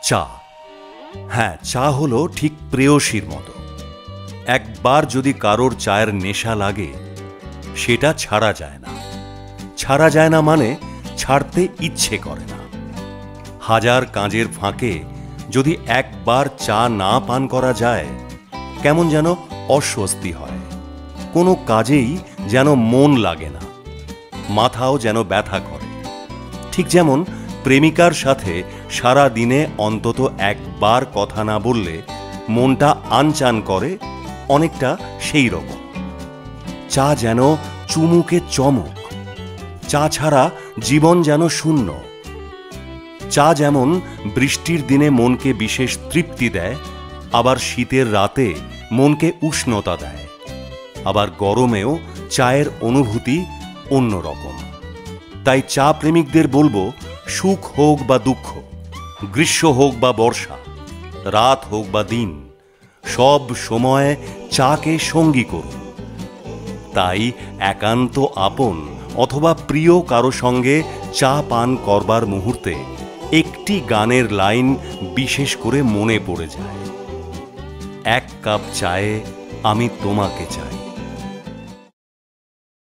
চা। হ্যাঁ, চা হলো ঠিক প্রেয়সীর মতো। একবার যদি কারোর চায়ের নেশা লাগে, সেটা ছাড়া যায় না। ছাড়া যায় না মানে ছাড়তে ইচ্ছে করে না। হাজার কাজের ফাঁকে যদি একবার চা না পান করা যায়, কেমন যেন অস্বস্তি হয়। কোনো কাজেই যেন মন লাগে না, মাথাও যেন ব্যথা করে। ঠিক যেমন প্রেমিকার সাথে সারা দিনে অন্তত একবার কথা না বললে মনটা আনচান করে, অনেকটা সেই রকম। চা যেন চুমুকে চমক। চা ছাড়া জীবন যেন শূন্য। চা যেমন বৃষ্টির দিনে মনকে বিশেষ তৃপ্তি দেয়, আবার শীতের রাতে মনকে উষ্ণতা দেয়। আবার গরমেও চায়ের অনুভূতি অন্যরকম। তাই চা প্রেমিকদের বলবো, সুখ হোক বা দুঃখ, গ্রীষ্ম হোক বা বর্ষা, রাত হোক বা দিন, সব সময় চাকে সঙ্গী করুন। তাই একান্ত আপন অথবা প্রিয় কারো সঙ্গে চা পান করবার মুহূর্তে একটি গানের লাইন বিশেষ করে মনে পড়ে যায়। এক কাপ চায়ে আমি তোমাকে চাই।